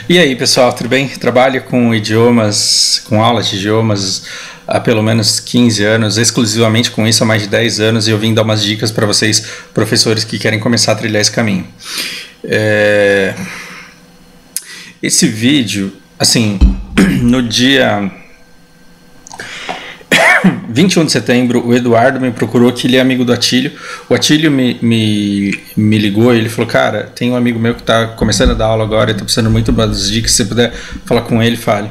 E aí, pessoal, tudo bem? Trabalho com idiomas, com aulas de idiomas há pelo menos 15 anos, exclusivamente com isso há mais de 10 anos, e eu vim dar umas dicas para vocês, professores que querem começar a trilhar esse caminho. Esse vídeo, assim, no dia 21 de setembro, o Eduardo me procurou, que ele é amigo do Atílio. O Atílio me ligou e ele falou: cara, tem um amigo meu que está começando a dar aula agora e está precisando muito das dicas, se você puder falar com ele, fale.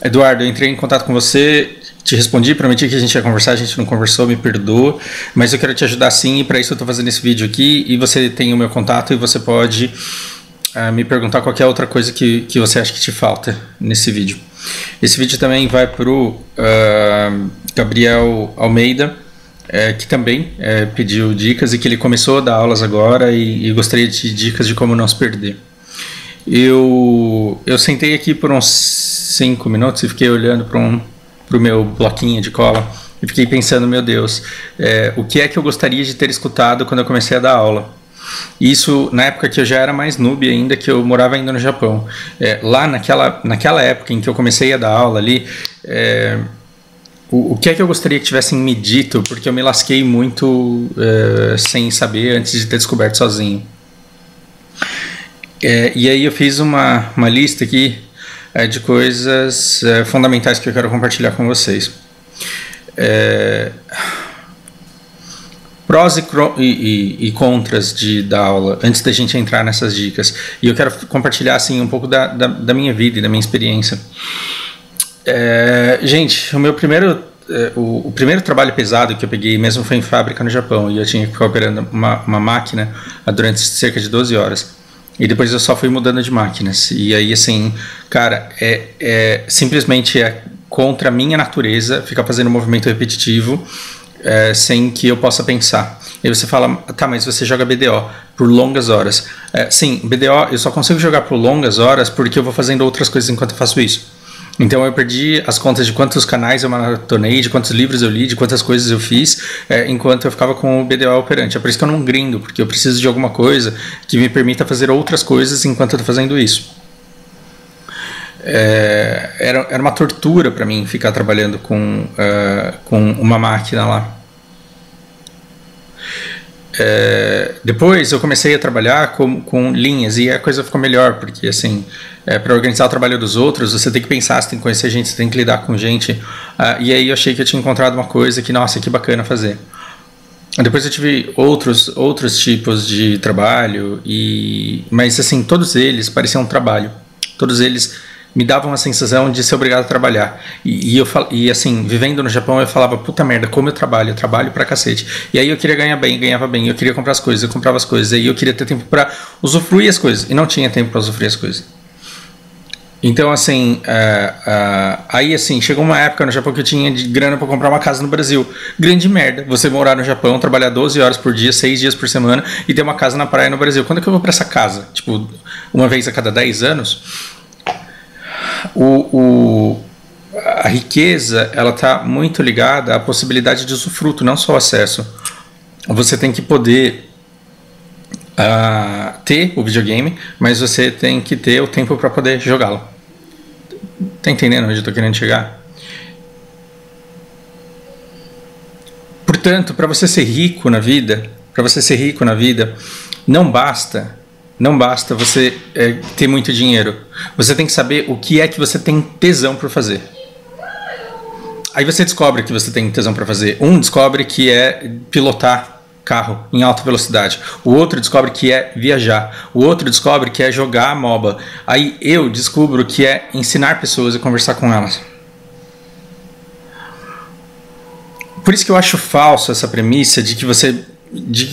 Eduardo, eu entrei em contato com você, te respondi, prometi que a gente ia conversar, a gente não conversou, me perdoa, mas eu quero te ajudar sim, e para isso eu estou fazendo esse vídeo aqui, e você tem o meu contato e você pode me perguntar qualquer outra coisa que você acha que te falta nesse vídeo. Esse vídeo também vai para o Gabriel Almeida, que também pediu dicas e que ele começou a dar aulas agora e gostaria de dicas de como não se perder. Eu sentei aqui por uns 5 minutos e fiquei olhando para o meu bloquinho de cola e fiquei pensando, meu Deus, o que é que eu gostaria de ter escutado quando eu comecei a dar aula? Isso na época que eu já era mais noob ainda, que eu morava ainda no Japão. Lá naquela época em que eu comecei a dar aula ali, o que é que eu gostaria que tivessem me dito, porque eu me lasquei muito sem saber antes de ter descoberto sozinho. E aí eu fiz uma lista aqui de coisas fundamentais que eu quero compartilhar com vocês. Prós e contras da aula, antes da gente entrar nessas dicas. E eu quero compartilhar assim, um pouco da minha vida e da minha experiência. Gente, o primeiro trabalho pesado que eu peguei mesmo foi em fábrica no Japão. E eu tinha que ficar operando uma máquina durante cerca de 12 horas. E depois eu só fui mudando de máquinas. E aí, assim, cara, simplesmente contra a minha natureza ficar fazendo um movimento repetitivo sem que eu possa pensar. E aí você fala, tá, mas você joga BDO por longas horas. Sim, BDO eu só consigo jogar por longas horas porque eu vou fazendo outras coisas enquanto eu faço isso. Então eu perdi as contas de quantos canais eu maratonei, de quantos livros eu li, de quantas coisas eu fiz, enquanto eu ficava com o BDO operante. É por isso que eu não grindo, porque eu preciso de alguma coisa que me permita fazer outras coisas enquanto eu estou fazendo isso. Era uma tortura para mim ficar trabalhando com uma máquina lá. Depois eu comecei a trabalhar com linhas e a coisa ficou melhor, porque assim, para organizar o trabalho dos outros você tem que pensar, você tem que conhecer gente, você tem que lidar com gente, e aí eu achei que eu tinha encontrado uma coisa que, nossa, que bacana fazer. Depois eu tive outros tipos de trabalho, mas assim, todos eles pareciam um trabalho, todos eles me davam a sensação de ser obrigado a trabalhar. E assim, vivendo no Japão, eu falava, puta merda, como eu trabalho pra cacete. E aí eu queria ganhar bem, ganhava bem, eu queria comprar as coisas, eu comprava as coisas, aí eu queria ter tempo pra usufruir as coisas, e não tinha tempo pra usufruir as coisas. Então, assim, aí assim, chegou uma época no Japão que eu tinha de grana pra comprar uma casa no Brasil. Grande merda, você morar no Japão, trabalhar 12 horas por dia, 6 dias por semana, e ter uma casa na praia no Brasil. Quando é que eu vou pra essa casa? Tipo, uma vez a cada 10 anos? A riqueza, ela está muito ligada à possibilidade de usufruto, não só o acesso. Você tem que poder ter o videogame, mas você tem que ter o tempo para poder jogá-lo. Tá entendendo onde eu estou querendo chegar? Portanto, para você ser rico na vida, não basta você ter muito dinheiro. Você tem que saber o que é que você tem tesão por fazer. Aí você descobre que você tem tesão por fazer. Um descobre que é pilotar carro em alta velocidade. O outro descobre que é viajar. O outro descobre que é jogar MOBA. Aí eu descubro que é ensinar pessoas e conversar com elas. Por isso que eu acho falso essa premissa de que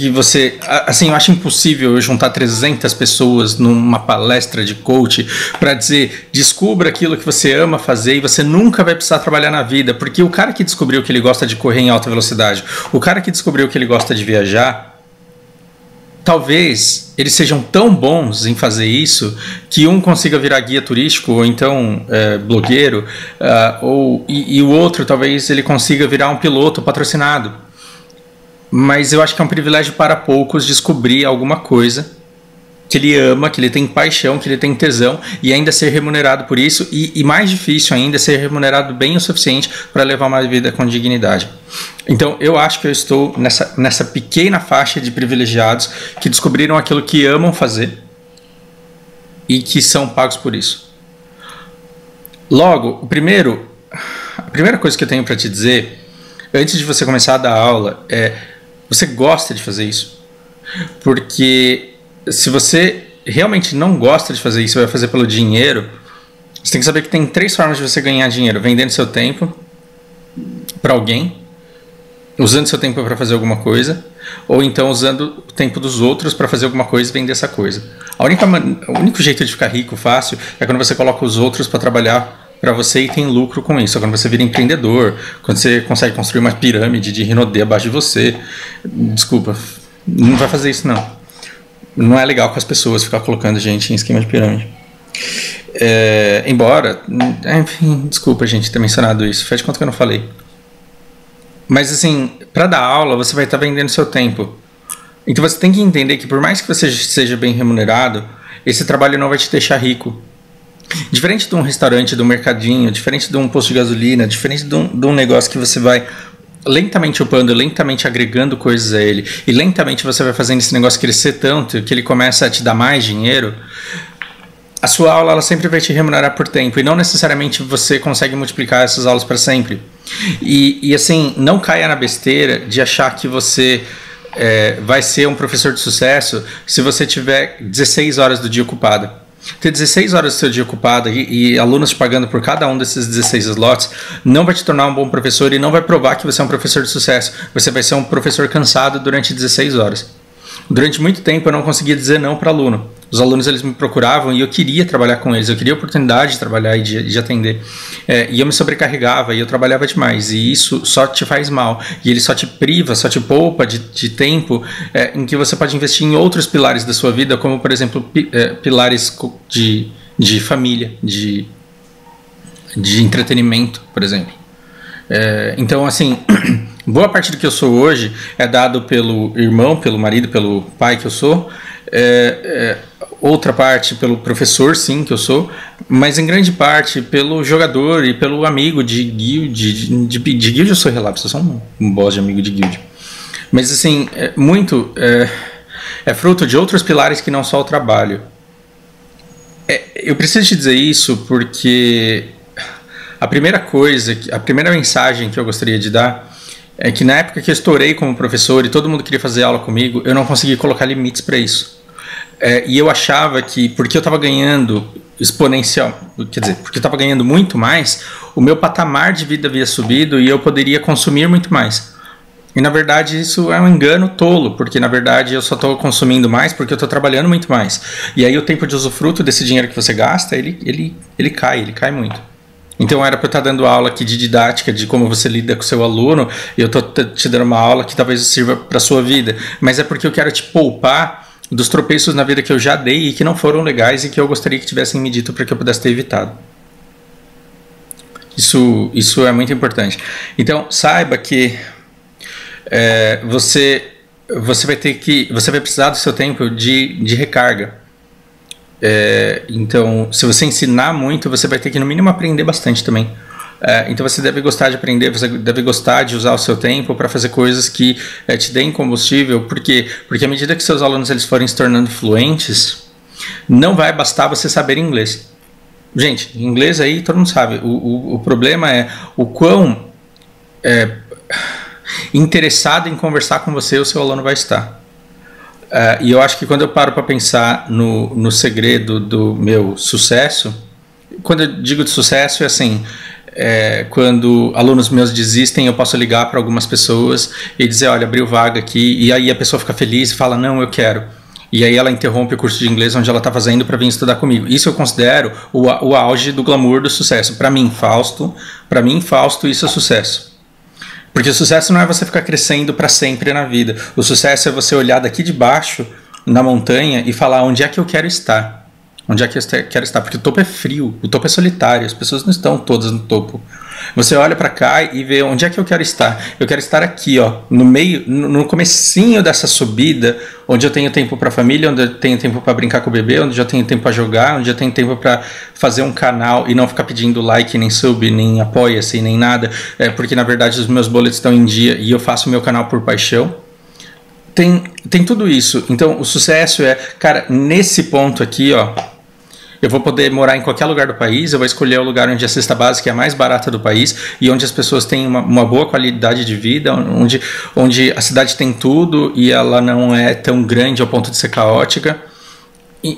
você, assim, eu acho impossível eu juntar 300 pessoas numa palestra de coach para dizer, descubra aquilo que você ama fazer e você nunca vai precisar trabalhar na vida, porque o cara que descobriu que ele gosta de correr em alta velocidade, o cara que descobriu que ele gosta de viajar, talvez eles sejam tão bons em fazer isso que um consiga virar guia turístico ou então blogueiro, e o outro talvez ele consiga virar um piloto patrocinado. Mas eu acho que é um privilégio para poucos descobrir alguma coisa que ele ama, que ele tem paixão, que ele tem tesão, e ainda ser remunerado por isso, e mais difícil ainda, ser remunerado bem o suficiente para levar uma vida com dignidade. Então eu acho que eu estou nessa pequena faixa de privilegiados que descobriram aquilo que amam fazer e que são pagos por isso. Logo, a primeira coisa que eu tenho para te dizer, antes de você começar a dar aula, é: você gosta de fazer isso? Porque se você realmente não gosta de fazer isso, vai fazer pelo dinheiro, você tem que saber que tem 3 formas de você ganhar dinheiro: vendendo seu tempo para alguém, usando seu tempo para fazer alguma coisa, ou então usando o tempo dos outros para fazer alguma coisa e vender essa coisa. O único jeito de ficar rico fácil é quando você coloca os outros para trabalhar para você e tem lucro com isso. É quando você vira empreendedor, quando você consegue construir uma pirâmide de Rinodê abaixo de você. Desculpa, não vai fazer isso não. Não é legal com as pessoas ficar colocando gente em esquema de pirâmide. Enfim, desculpa, gente, ter mencionado isso. Faz de conta que eu não falei. Mas assim, para dar aula, você vai estar vendendo seu tempo. Então você tem que entender que por mais que você seja bem remunerado, esse trabalho não vai te deixar rico. Diferente de um restaurante, de um mercadinho, diferente de um posto de gasolina, diferente de um negócio que você vai lentamente upando, lentamente agregando coisas a ele, e lentamente você vai fazendo esse negócio crescer tanto que ele começa a te dar mais dinheiro, a sua aula ela sempre vai te remunerar por tempo, e não necessariamente você consegue multiplicar essas aulas para sempre. E assim, não caia na besteira de achar que você vai ser um professor de sucesso se você tiver 16 horas do dia ocupado. Ter 16 horas do seu dia ocupado e alunos te pagando por cada um desses 16 slots não vai te tornar um bom professor e não vai provar que você é um professor de sucesso. Você vai ser um professor cansado durante 16 horas. Durante muito tempo eu não conseguia dizer não para aluno. Os alunos eles me procuravam e eu queria trabalhar com eles, eu queria a oportunidade de trabalhar e de atender. E eu me sobrecarregava e eu trabalhava demais, e isso só te faz mal. E ele só te priva, só te poupa de tempo em que você pode investir em outros pilares da sua vida, como por exemplo pilares de família, de entretenimento, por exemplo. Então assim, boa parte do que eu sou hoje é dado pelo irmão, pelo marido, pelo pai que eu sou. Outra parte pelo professor, sim, que eu sou, mas em grande parte pelo jogador e pelo amigo de guild. De guild eu sou relapso, eu sou um boss de amigo de guild. Mas assim, muito é fruto de outros pilares que não só o trabalho. Eu preciso te dizer isso porque a primeira mensagem que eu gostaria de dar é que na época que eu estourei como professor e todo mundo queria fazer aula comigo, eu não consegui colocar limites para isso. E eu achava que porque eu estava ganhando exponencial, quer dizer, porque eu estava ganhando muito mais, o meu patamar de vida havia subido e eu poderia consumir muito mais. E na verdade isso é um engano tolo, porque na verdade eu só estou consumindo mais porque eu estou trabalhando muito mais. E aí o tempo de usufruto desse dinheiro que você gasta, ele cai muito. Então era para eu estar dando aula aqui de didática, de como você lida com o seu aluno, e eu estou te dando uma aula que talvez sirva para a sua vida. Mas é porque eu quero te poupar dos tropeços na vida que eu já dei e que não foram legais e que eu gostaria que tivessem me dito para que eu pudesse ter evitado. Isso é muito importante. Então saiba que você vai precisar do seu tempo de recarga. Então, se você ensinar muito, você vai ter que no mínimo aprender bastante também. Então você deve gostar de aprender, você deve gostar de usar o seu tempo para fazer coisas que te deem combustível. Por quê? Porque à medida que seus alunos eles forem se tornando fluentes, não vai bastar você saber inglês. Gente, inglês aí todo mundo sabe. O problema é o quão interessado em conversar com você o seu aluno vai estar. E eu acho que quando eu paro para pensar no segredo do meu sucesso, quando eu digo de sucesso é assim... quando alunos meus desistem, eu posso ligar para algumas pessoas e dizer, olha, abriu vaga aqui, e aí a pessoa fica feliz e fala, não, eu quero. E aí ela interrompe o curso de inglês onde ela está fazendo para vir estudar comigo. Isso eu considero o auge do glamour do sucesso. Para mim, Fausto, isso é sucesso. Porque o sucesso não é você ficar crescendo para sempre na vida. O sucesso é você olhar daqui de baixo, na montanha, e falar onde é que eu quero estar. Onde é que eu quero estar? Porque o topo é frio, o topo é solitário, as pessoas não estão todas no topo. Você olha para cá e vê onde é que eu quero estar. Eu quero estar aqui, ó, no meio, no comecinho dessa subida, onde eu tenho tempo para família, onde eu tenho tempo para brincar com o bebê, onde eu tenho tempo para jogar, onde eu tenho tempo para fazer um canal e não ficar pedindo like, nem sub, nem apoia-se, nem nada, porque na verdade os meus boletos estão em dia e eu faço o meu canal por paixão. Tem tudo isso. Então o sucesso é, cara, nesse ponto aqui, ó, eu vou poder morar em qualquer lugar do país, eu vou escolher o lugar onde a cesta básica é a mais barata do país e onde as pessoas têm uma boa qualidade de vida, onde a cidade tem tudo e ela não é tão grande ao ponto de ser caótica.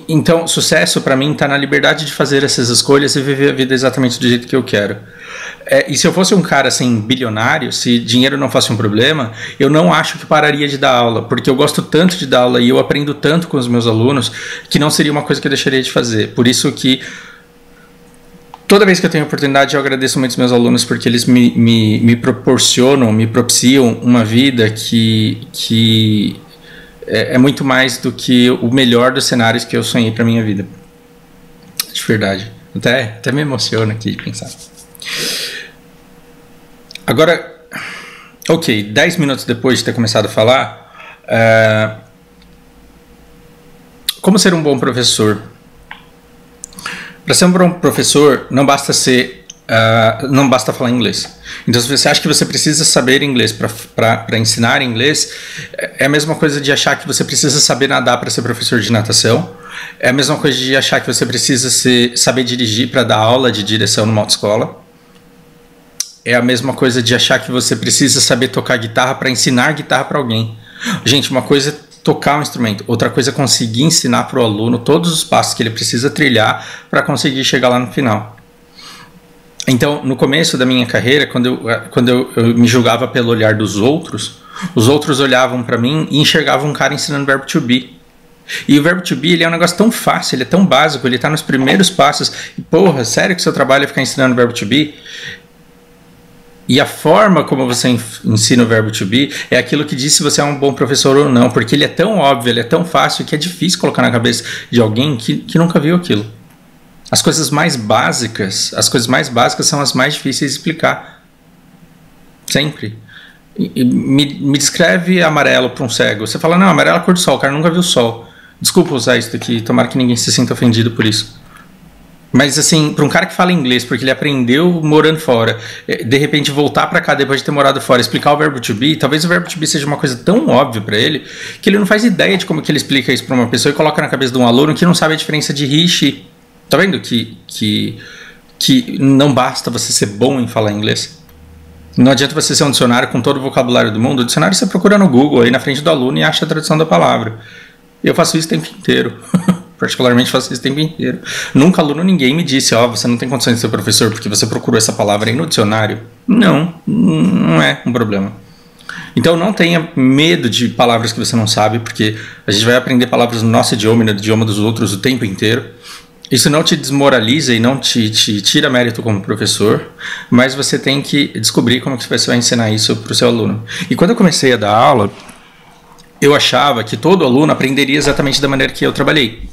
Então, sucesso para mim está na liberdade de fazer essas escolhas e viver a vida exatamente do jeito que eu quero. E se eu fosse um cara assim, bilionário, se dinheiro não fosse um problema, eu não acho que pararia de dar aula, porque eu gosto tanto de dar aula e eu aprendo tanto com os meus alunos que não seria uma coisa que eu deixaria de fazer. Por isso que toda vez que eu tenho oportunidade eu agradeço muito os meus alunos, porque eles me proporcionam, me propiciam uma vida que é muito mais do que o melhor dos cenários que eu sonhei para minha vida. De verdade. Até me emociona aqui de pensar. Agora, ok, 10 minutos depois de ter começado a falar, como ser um bom professor? Para ser um bom professor, não basta falar inglês. Então, se você acha que você precisa saber inglês para ensinar inglês, é a mesma coisa de achar que você precisa saber nadar para ser professor de natação. É a mesma coisa de achar que você precisa saber dirigir para dar aula de direção numa autoescola. É a mesma coisa de achar que você precisa saber tocar guitarra para ensinar guitarra para alguém. Gente, uma coisa é tocar um instrumento, outra coisa é conseguir ensinar para o aluno todos os passos que ele precisa trilhar para conseguir chegar lá no final. Então, no começo da minha carreira, quando eu me julgava pelo olhar dos outros, os outros olhavam para mim e enxergavam um cara ensinando verbo to be. E o verbo to be, ele é um negócio tão fácil, ele é tão básico, ele está nos primeiros passos. E, porra, sério que seu trabalho é ficar ensinando verbo to be? E a forma como você ensina o verbo to be é aquilo que diz se você é um bom professor ou não, porque ele é tão óbvio, ele é tão fácil que é difícil colocar na cabeça de alguém que nunca viu aquilo. As coisas mais básicas são as mais difíceis de explicar. Sempre. Me descreve amarelo para um cego. Você fala, não, amarelo é a cor do sol, o cara nunca viu o sol. Desculpa usar isso aqui, tomara que ninguém se sinta ofendido por isso. Mas assim, para um cara que fala inglês, porque ele aprendeu morando fora, de repente voltar para cá depois de ter morado fora, explicar o verbo to be, talvez o verbo to be seja uma coisa tão óbvia para ele, que ele não faz ideia de como que ele explica isso para uma pessoa e coloca na cabeça de um aluno que não sabe a diferença de he e she. Tá vendo que não basta você ser bom em falar inglês? Não adianta você ser um dicionário com todo o vocabulário do mundo. O dicionário você procura no Google, aí na frente do aluno, e acha a tradução da palavra. Eu faço isso o tempo inteiro. Particularmente faço isso o tempo inteiro. Nunca aluno ninguém me disse, você não tem condições de ser professor porque você procurou essa palavra aí no dicionário. Não é um problema. Então não tenha medo de palavras que você não sabe, porque a gente vai aprender palavras no nosso idioma e no idioma dos outros o tempo inteiro. Isso não te desmoraliza e não te tira mérito como professor, mas você tem que descobrir como que você vai ensinar isso para o seu aluno. E quando eu comecei a dar aula, eu achava que todo aluno aprenderia exatamente da maneira que eu trabalhei.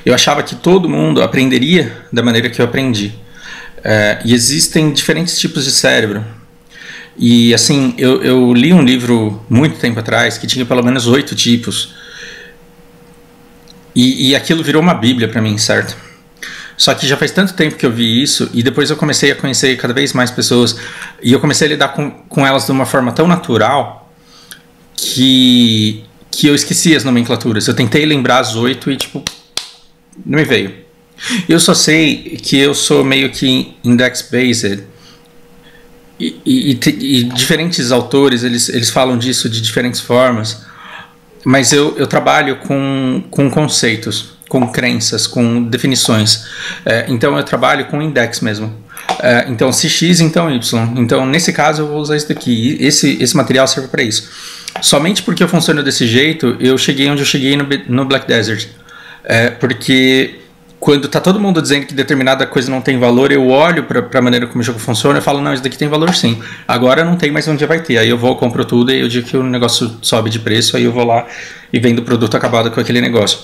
Eu achava que todo mundo aprenderia da maneira que eu aprendi. E existem diferentes tipos de cérebro. E assim, eu li um livro muito tempo atrás que tinha pelo menos 8 tipos. E aquilo virou uma bíblia para mim, certo? Só que já faz tanto tempo que eu vi isso, e depois eu comecei a conhecer cada vez mais pessoas, e eu comecei a lidar com elas de uma forma tão natural que eu esqueci as nomenclaturas. Eu tentei lembrar as 8 e não me veio. Eu só sei que eu sou meio que index-based, e diferentes autores eles falam disso de diferentes formas, mas eu trabalho com conceitos, com crenças, com definições. Então eu trabalho com index mesmo. Então se X, então Y. Então nesse caso eu vou usar isso daqui. Esse material serve para isso. Somente porque eu funciono desse jeito, eu cheguei onde eu cheguei no Black Desert. Porque quando tá todo mundo dizendo que determinada coisa não tem valor, eu olho para a maneira como o jogo funciona e falo, não, isso daqui tem valor sim. Agora não tem, mas um dia vai ter. Aí eu vou, compro tudo, e aí o dia que o negócio sobe de preço, aí eu vou lá e vendo o produto acabado com aquele negócio.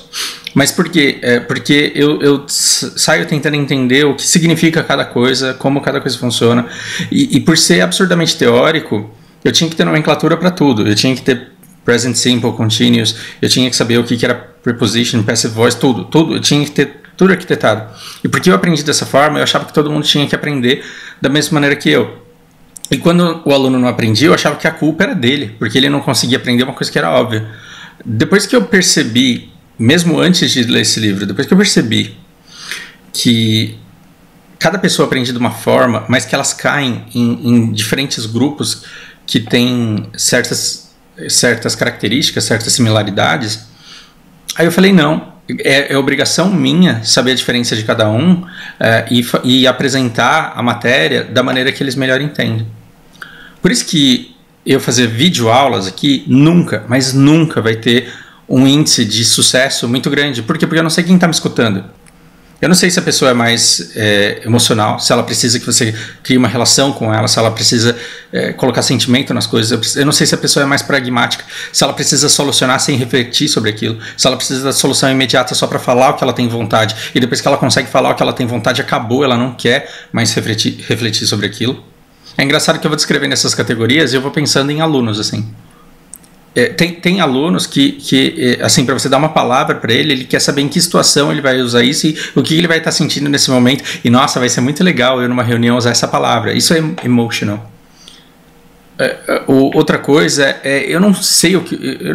Mas por quê? Porque eu saio tentando entender o que significa cada coisa, como cada coisa funciona. E por ser absurdamente teórico, eu tinha que ter nomenclatura para tudo. Eu tinha que ter present simple, continuous, eu tinha que saber o que era preposition, passive voice, tudo. Eu tinha que ter tudo arquitetado. E porque eu aprendi dessa forma, eu achava que todo mundo tinha que aprender da mesma maneira que eu. E quando o aluno não aprendia, eu achava que a culpa era dele, porque ele não conseguia aprender uma coisa que era óbvia. Depois que eu percebi, mesmo antes de ler esse livro, depois que eu percebi que cada pessoa aprende de uma forma, mas que elas caem em diferentes grupos que têm certas características, certas similaridades, aí eu falei, não, é obrigação minha saber a diferença de cada um e apresentar a matéria da maneira que eles melhor entendem. Por isso que eu fazer videoaulas aqui nunca, mas nunca vai ter um índice de sucesso muito grande. Por quê? Porque eu não sei quem está me escutando. Eu não sei se a pessoa é mais emocional, se ela precisa que você crie uma relação com ela, se ela precisa colocar sentimento nas coisas. Eu não sei se a pessoa é mais pragmática, se ela precisa solucionar sem refletir sobre aquilo, se ela precisa da solução imediata só para falar o que ela tem vontade. E depois que ela consegue falar o que ela tem vontade, acabou, ela não quer mais refletir sobre aquilo. É engraçado que eu vou descrevendo essas categorias e eu vou pensando em alunos, assim. Tem alunos que assim, para você dar uma palavra para ele quer saber em que situação ele vai usar isso e o que ele vai estar sentindo nesse momento. E nossa, vai ser muito legal eu numa reunião usar essa palavra. Isso é emotional. Outra coisa eu não sei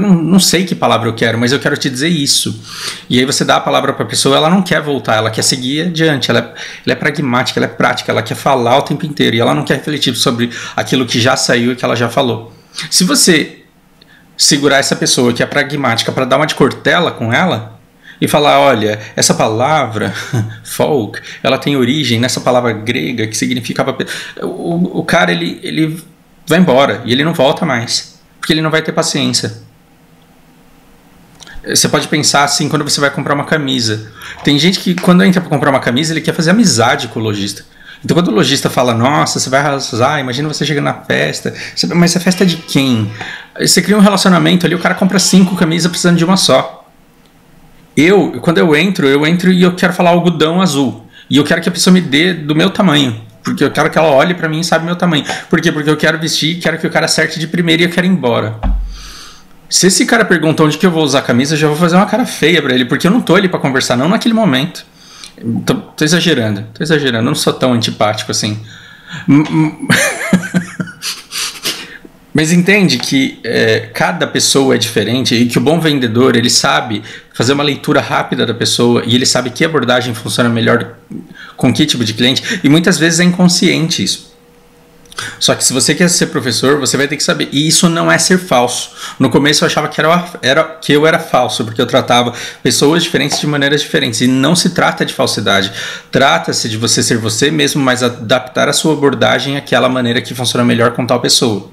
não sei que palavra eu quero, mas eu quero te dizer isso. E aí você dá a palavra para a pessoa, ela não quer voltar, ela quer seguir adiante, ela é pragmática, ela é prática, ela quer falar o tempo inteiro e ela não quer refletir sobre aquilo que já saiu e que ela já falou. Se você segurar essa pessoa que é pragmática para dar uma de cortela com ela e falar, olha, essa palavra folk, ela tem origem nessa palavra grega que significava... O cara, ele vai embora e ele não volta mais, porque ele não vai ter paciência. Você pode pensar assim, quando você vai comprar uma camisa. Tem gente que quando entra para comprar uma camisa, ele quer fazer amizade com o lojista. Então quando o lojista fala, nossa, você vai arrasar, imagina você chegando na festa, mas a festa é de quem? Você cria um relacionamento ali, o cara compra 5 camisas precisando de uma só. Quando eu entro e eu quero falar algodão azul. E eu quero que a pessoa me dê do meu tamanho. Porque eu quero que ela olhe pra mim e saiba o meu tamanho. Por quê? Porque eu quero vestir, quero que o cara acerte de primeira e eu quero ir embora. Se esse cara pergunta onde que eu vou usar a camisa, eu já vou fazer uma cara feia pra ele, porque eu não tô ali pra conversar, não naquele momento. Tô exagerando, eu não sou tão antipático assim. Mas entende que cada pessoa é diferente e que o bom vendedor, ele sabe fazer uma leitura rápida da pessoa e ele sabe que abordagem funciona melhor com que tipo de cliente, e muitas vezes é inconsciente isso. Só que se você quer ser professor, você vai ter que saber. E isso não é ser falso. No começo eu achava que eu era falso, porque eu tratava pessoas diferentes de maneiras diferentes. E não se trata de falsidade. Trata-se de você ser você mesmo, mas adaptar a sua abordagem àquela maneira que funciona melhor com tal pessoa.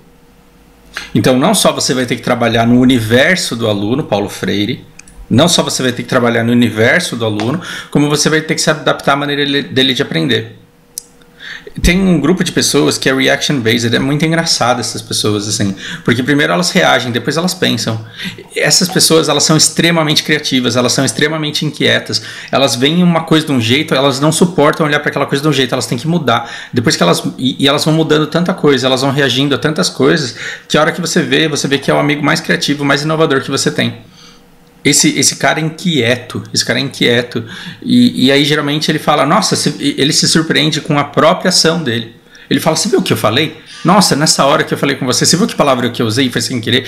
Então não só você vai ter que trabalhar no universo do aluno, Paulo Freire, não só você vai ter que trabalhar no universo do aluno, como você vai ter que se adaptar à maneira dele de aprender. Tem um grupo de pessoas que é reaction based, é muito engraçado essas pessoas assim, porque primeiro elas reagem, depois elas pensam. Essas pessoas, elas são extremamente criativas, elas são extremamente inquietas, elas veem uma coisa de um jeito, elas não suportam olhar para aquela coisa de um jeito, elas têm que mudar. Depois que elas vão mudando tanta coisa, elas vão reagindo a tantas coisas, que a hora que você vê que é o amigo mais criativo, mais inovador que você tem. Esse cara é inquieto, e aí geralmente ele fala, nossa, ele se surpreende com a própria ação dele. Ele fala, você viu o que eu falei? Nossa, nessa hora que eu falei com você viu que palavra que eu usei? Foi sem querer.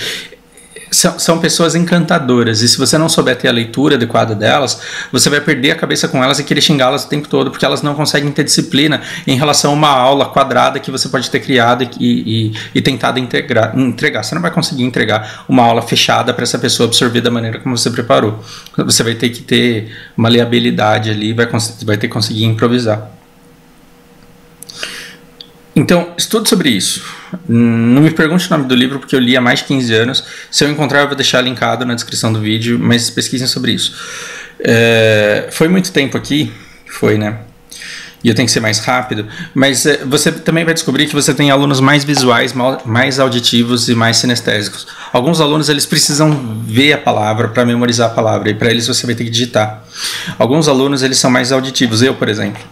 São pessoas encantadoras, e se você não souber ter a leitura adequada delas, você vai perder a cabeça com elas e querer xingá-las o tempo todo, porque elas não conseguem ter disciplina em relação a uma aula quadrada que você pode ter criado e tentado entregar. Você não vai conseguir entregar uma aula fechada para essa pessoa absorver da maneira como você preparou. Você vai ter que ter uma maleabilidade ali, vai ter que conseguir improvisar. Então, estude sobre isso. Não me pergunte o nome do livro, porque eu li há mais de 15 anos. Se eu encontrar, eu vou deixar linkado na descrição do vídeo, mas pesquisem sobre isso. Foi muito tempo aqui, foi, né? E eu tenho que ser mais rápido, mas você também vai descobrir que você tem alunos mais visuais, mais auditivos e mais sinestésicos. Alguns alunos eles precisam ver a palavra para memorizar a palavra, e para eles você vai ter que digitar. Alguns alunos eles são mais auditivos, eu, por exemplo.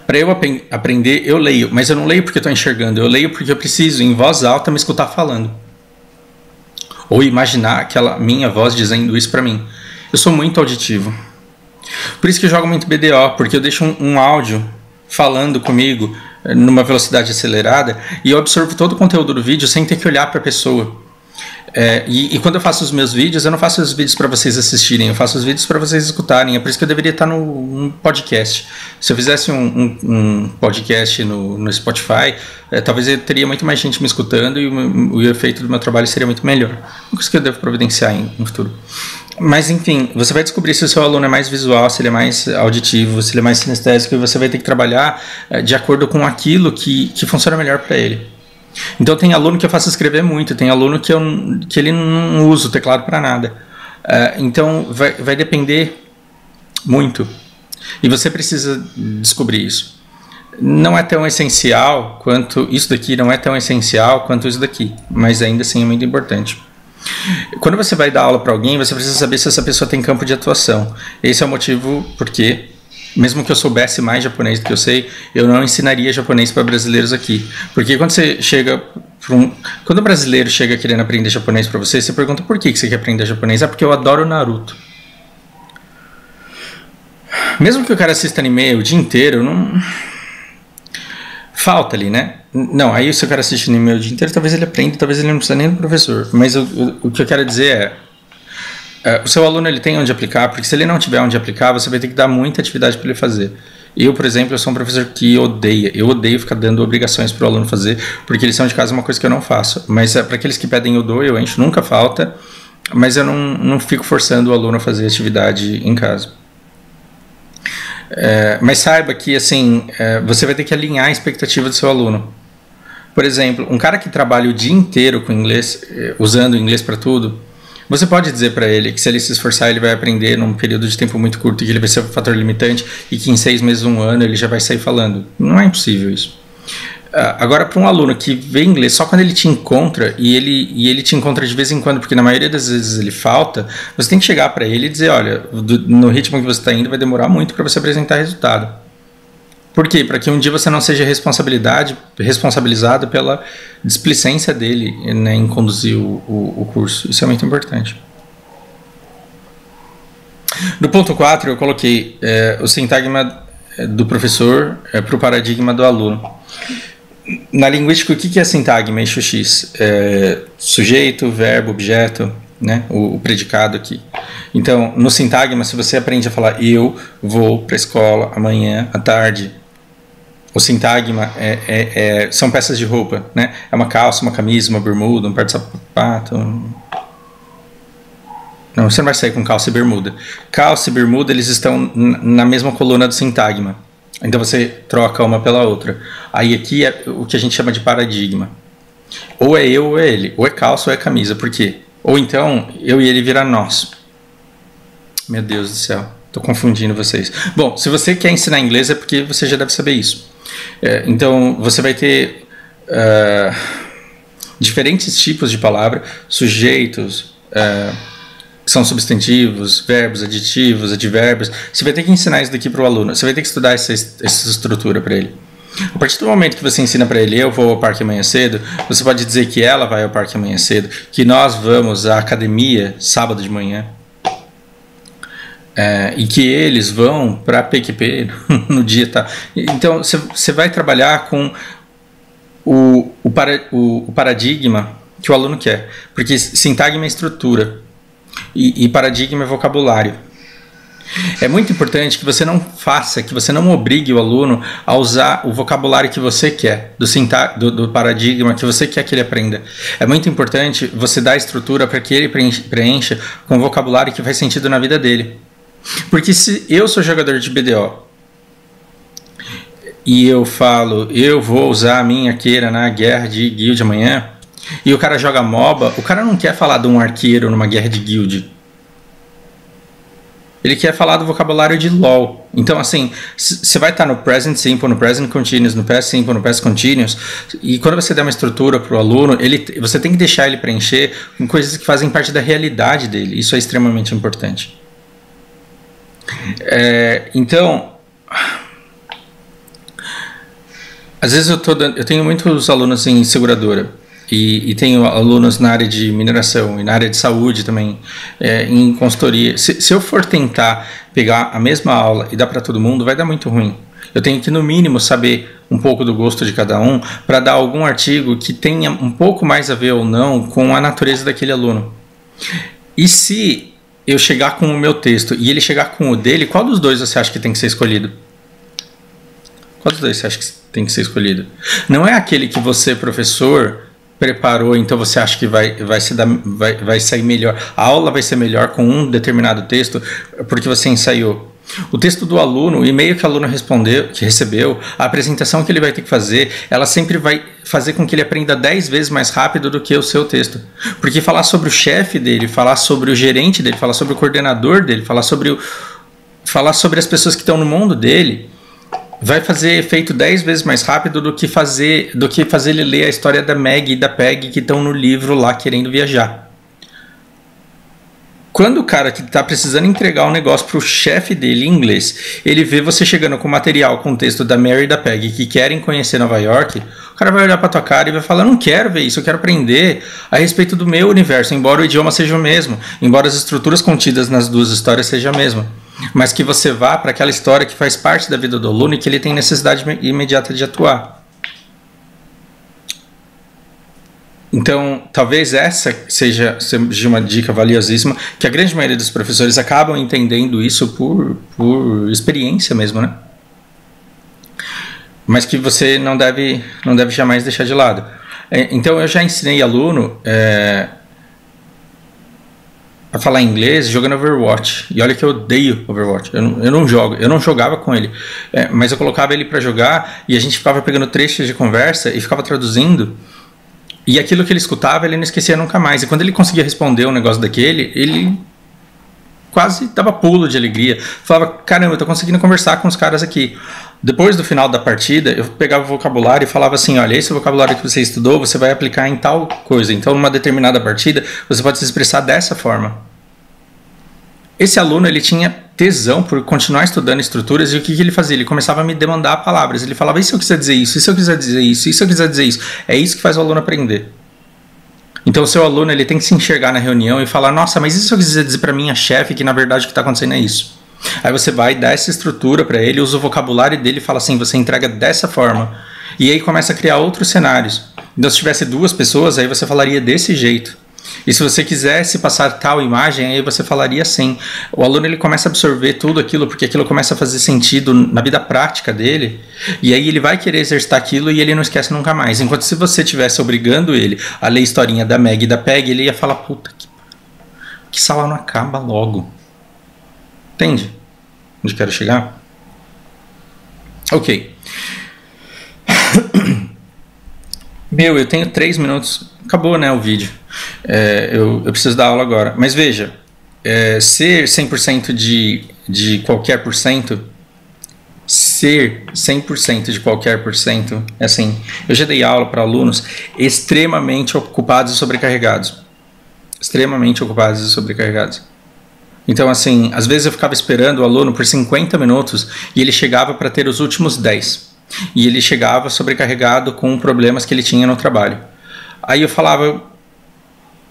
Para eu aprender, eu leio, mas eu não leio porque eu estou enxergando, eu leio porque eu preciso, em voz alta, me escutar falando. Ou imaginar aquela minha voz dizendo isso para mim. Eu sou muito auditivo. Por isso que eu jogo muito BDO, porque eu deixo um áudio falando comigo numa velocidade acelerada e eu absorvo todo o conteúdo do vídeo sem ter que olhar para a pessoa. E quando eu faço os meus vídeos, eu não faço os vídeos para vocês assistirem, eu faço os vídeos para vocês escutarem. É por isso que eu deveria estar no podcast. Se eu fizesse um podcast no Spotify, talvez eu teria muito mais gente me escutando e o efeito do meu trabalho seria muito melhor. É isso que eu devo providenciar no futuro. Mas enfim, você vai descobrir se o seu aluno é mais visual, se ele é mais auditivo, se ele é mais sinestésico, e você vai ter que trabalhar de acordo com aquilo que funciona melhor para ele. Então tem aluno que eu faço escrever muito, tem aluno que ele não usa o teclado para nada. Então vai depender muito. E você precisa descobrir isso. Não é tão essencial quanto isso daqui, não é tão essencial quanto isso daqui, mas ainda assim é muito importante. Quando você vai dar aula para alguém, você precisa saber se essa pessoa tem campo de atuação. Esse é o motivo porque, mesmo que eu soubesse mais japonês do que eu sei, eu não ensinaria japonês para brasileiros aqui. Porque quando você chega quando o brasileiro chega querendo aprender japonês para você, você pergunta por que você quer aprender japonês. É porque eu adoro Naruto. Mesmo que o cara assista anime o dia inteiro, não... falta ali, né? Não, aí se o cara assiste anime o dia inteiro, talvez ele aprenda, talvez ele não precisa nem do professor. Mas o que eu quero dizer o seu aluno ele tem onde aplicar, porque se ele não tiver onde aplicar, você vai ter que dar muita atividade para ele fazer. Eu, por exemplo, eu sou um professor que eu odeio ficar dando obrigações para o aluno fazer, porque lição de casa é uma coisa que eu não faço. Mas para aqueles que pedem eu dou, eu encho, nunca falta, mas eu não fico forçando o aluno a fazer atividade em casa. Mas saiba que assim, você vai ter que alinhar a expectativa do seu aluno. Por exemplo, um cara que trabalha o dia inteiro com inglês, usando o inglês para tudo, você pode dizer para ele que se ele se esforçar ele vai aprender num período de tempo muito curto e que ele vai ser um fator limitante e que em 6 meses, 1 ano ele já vai sair falando. Não é impossível isso. Agora, para um aluno que vê inglês só quando ele te encontra e ele te encontra de vez em quando, porque na maioria das vezes ele falta, você tem que chegar para ele e dizer, olha, no ritmo que você está indo vai demorar muito para você apresentar resultado. Por quê? Para que um dia você não seja responsabilizado pela displicência dele, né, em conduzir o curso. Isso é muito importante. No ponto 4 eu coloquei o sintagma do professor para o paradigma do aluno. Na linguística, o que é sintagma, eixo X? Sujeito, verbo, objeto, né? O predicado aqui. Então, no sintagma, se você aprende a falar eu vou para a escola amanhã à tarde, o sintagma são peças de roupa, né? É uma calça, uma camisa, uma bermuda, um par de sapato. Não, você não vai sair com calça e bermuda. Calça e bermuda, eles estão na mesma coluna do sintagma. Então você troca uma pela outra. Aí aqui é o que a gente chama de paradigma. Ou é eu ou é ele. Ou é calça ou é camisa. Por quê? Ou então eu e ele virar nós. Meu Deus do céu. Estou confundindo vocês. Bom, se você quer ensinar inglês é porque você já deve saber isso. Então você vai ter diferentes tipos de palavra. Sujeitos... são substantivos, verbos, adjetivos, advérbios. Você vai ter que ensinar isso daqui para o aluno. Você vai ter que estudar essa estrutura para ele. A partir do momento que você ensina para ele, eu vou ao parque amanhã cedo, você pode dizer que ela vai ao parque amanhã cedo, que nós vamos à academia sábado de manhã, e que eles vão para a PQP no dia. Tá? Então, você vai trabalhar com o paradigma que o aluno quer. Porque sintagma é estrutura. E paradigma é vocabulário. É muito importante que você não obrigue o aluno a usar o vocabulário que você quer, do paradigma que você quer que ele aprenda. É muito importante você dar a estrutura para que ele preencha com o vocabulário que faz sentido na vida dele. Porque se eu sou jogador de BDO e eu falo, eu vou usar a minha arqueira na guerra de guild amanhã, e o cara joga MOBA, o cara não quer falar de um arqueiro numa guerra de guild. Ele quer falar do vocabulário de LOL. Então, assim, você vai estar no Present Simple, no Present Continuous, no Past Simple, no Past Continuous, e quando você der uma estrutura para o aluno, você tem que deixar ele preencher com coisas que fazem parte da realidade dele. Isso é extremamente importante. Então, às vezes eu tenho muitos alunos em seguradora e tenho alunos na área de mineração e na área de saúde também, em consultoria. Se eu for tentar pegar a mesma aula e dar para todo mundo, vai dar muito ruim. Eu tenho que, no mínimo, saber um pouco do gosto de cada um para dar algum artigo que tenha um pouco mais a ver ou não com a natureza daquele aluno. E se eu chegar com o meu texto e ele chegar com o dele, qual dos dois você acha que tem que ser escolhido? Qual dos dois você acha que tem que ser escolhido? Não é aquele que você, professor, preparou, então você acha que vai sair melhor. A aula vai ser melhor com um determinado texto porque você ensaiou. O texto do aluno, o e-mail que o aluno recebeu, a apresentação que ele vai ter que fazer, ela sempre vai fazer com que ele aprenda 10 vezes mais rápido do que o seu texto. Porque falar sobre o chefe dele, falar sobre o gerente dele, falar sobre o coordenador dele, falar sobre as pessoas que estão no mundo dele, vai fazer efeito 10 vezes mais rápido do que fazer ele ler a história da Meg e da Peg que estão no livro lá querendo viajar. Quando o cara que está precisando entregar um negócio para o chefe dele em inglês, ele vê você chegando com material, com o texto da Mary e da Peg que querem conhecer Nova York, o cara vai olhar para tua cara e vai falar, não quero ver isso, eu quero aprender a respeito do meu universo, embora o idioma seja o mesmo, embora as estruturas contidas nas duas histórias sejam a mesma, mas que você vá para aquela história que faz parte da vida do aluno e que ele tem necessidade imediata de atuar. Então, talvez essa seja uma dica valiosíssima, que a grande maioria dos professores acabam entendendo isso por experiência mesmo, né? Mas que você não deve jamais deixar de lado. Então, eu já ensinei aluno a falar inglês jogando Overwatch. E olha que eu odeio Overwatch. Eu não jogo. Eu não jogava com ele. Mas eu colocava ele para jogar e a gente ficava pegando trechos de conversa e ficava traduzindo. E aquilo que ele escutava, ele não esquecia nunca mais. E quando ele conseguia responder um negócio daquele, ele quase dava pulo de alegria. Falava, caramba, eu tô conseguindo conversar com os caras aqui. Depois do final da partida, eu pegava o vocabulário e falava assim, olha, esse vocabulário que você estudou, você vai aplicar em tal coisa. Então, numa determinada partida, você pode se expressar dessa forma. Esse aluno, ele tinha tesão por continuar estudando estruturas, e o que ele fazia? Ele começava a me demandar palavras. Ele falava, e se eu quiser dizer isso? E se eu quiser dizer isso? E se eu quiser dizer isso? É isso que faz o aluno aprender. Então o seu aluno, ele tem que se enxergar na reunião e falar, nossa, mas e se eu quiser dizer para minha chefe que na verdade o que está acontecendo é isso? Aí você vai dar essa estrutura para ele, usa o vocabulário dele e fala assim, você entrega dessa forma. E aí começa a criar outros cenários. Então se tivesse duas pessoas, aí você falaria desse jeito. E se você quisesse passar tal imagem, aí você falaria assim. O aluno, ele começa a absorver tudo aquilo, porque aquilo começa a fazer sentido na vida prática dele, e aí ele vai querer exercitar aquilo e ele não esquece nunca mais. Enquanto se você estivesse obrigando ele a ler a historinha da Meg e da Peg, ele ia falar, puta que sala não acaba logo. Entende onde quero chegar? Ok. Meu, eu tenho 3 minutos. Acabou, né, o vídeo. Eu preciso dar aula agora. Mas veja, ser 100% de qualquer por cento, ser 100% de qualquer por cento, é assim, eu já dei aula para alunos extremamente ocupados e sobrecarregados. Extremamente ocupados e sobrecarregados. Então, assim, às vezes eu ficava esperando o aluno por 50 minutos e ele chegava para ter os últimos 10. E ele chegava sobrecarregado com problemas que ele tinha no trabalho. Aí eu falava,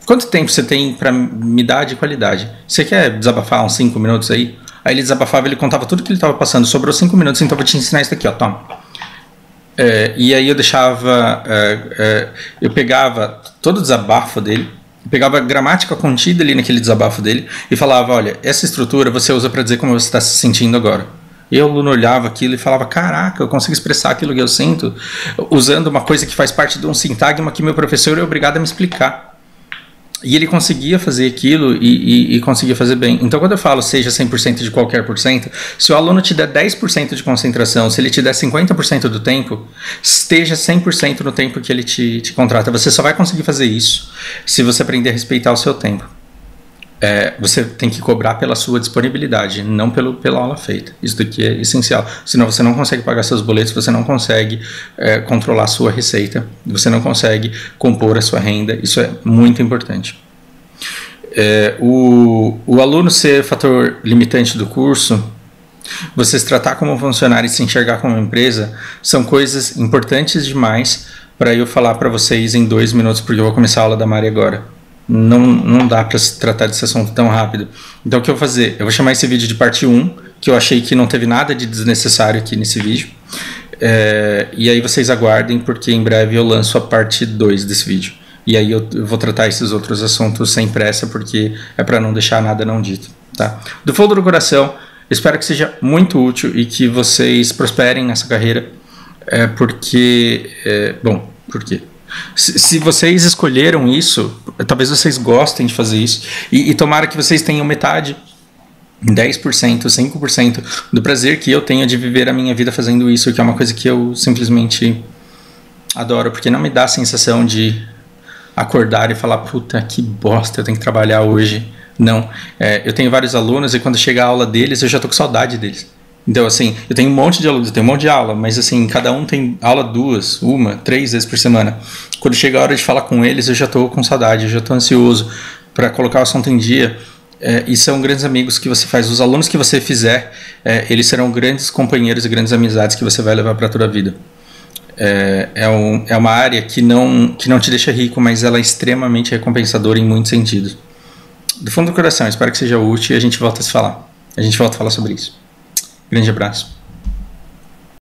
quanto tempo você tem para me dar de qualidade? Você quer desabafar uns 5 minutos aí? Aí ele desabafava, ele contava tudo que ele estava passando. Sobrou 5 minutos, então eu vou te ensinar isso aqui, ó, toma. E aí eu deixava, eu pegava todo o desabafo dele, pegava a gramática contida ali naquele desabafo dele e falava, olha, essa estrutura você usa para dizer como você está se sentindo agora. E o aluno olhava aquilo e falava, caraca, eu consigo expressar aquilo que eu sinto usando uma coisa que faz parte de um sintagma que meu professor é obrigado a me explicar. E ele conseguia fazer aquilo e conseguia fazer bem. Então, quando eu falo seja 100% de qualquer por cento, se o aluno te der 10% de concentração, se ele te der 50% do tempo, esteja 100% no tempo que ele te contrata. Você só vai conseguir fazer isso se você aprender a respeitar o seu tempo. Você tem que cobrar pela sua disponibilidade, não pela aula feita. Isso daqui é essencial. Senão você não consegue pagar seus boletos, você não consegue controlar a sua receita, você não consegue compor a sua renda. Isso é muito importante. O aluno ser fator limitante do curso, você se tratar como um funcionário e se enxergar como uma empresa, são coisas importantes demais para eu falar para vocês em 2 minutos, porque eu vou começar a aula da Mari agora. Não dá para se tratar desse assunto tão rápido. Então o que eu vou fazer? Eu vou chamar esse vídeo de parte 1, que eu achei que não teve nada de desnecessário aqui nesse vídeo. E aí vocês aguardem, porque em breve eu lanço a parte 2 desse vídeo. E aí eu vou tratar esses outros assuntos sem pressa, porque é para não deixar nada não dito. Tá? Do fundo do coração, espero que seja muito útil e que vocês prosperem nessa carreira. Por quê? Se vocês escolheram isso, talvez vocês gostem de fazer isso. E tomara que vocês tenham metade, 10%, 5% do prazer que eu tenho de viver a minha vida fazendo isso, que é uma coisa que eu simplesmente adoro, porque não me dá a sensação de acordar e falar, puta, que bosta, eu tenho que trabalhar hoje. Não, eu tenho vários alunos e quando chega a aula deles, eu já tô com saudade deles. Então, assim, eu tenho um monte de alunos, eu tenho um monte de aula, mas assim, cada um tem aula 2, 1, 3 vezes por semana. Quando chega a hora de falar com eles, eu já tô com saudade, eu já tô ansioso para colocar o assunto em dia. E são grandes amigos que você faz. Os alunos que você fizer, eles serão grandes companheiros e grandes amizades que você vai levar para toda a vida. É uma área que não te deixa rico, mas ela é extremamente recompensadora em muitos sentidos. Do fundo do coração, espero que seja útil e a gente volta a se falar. A gente volta a falar sobre isso. Grande abraço.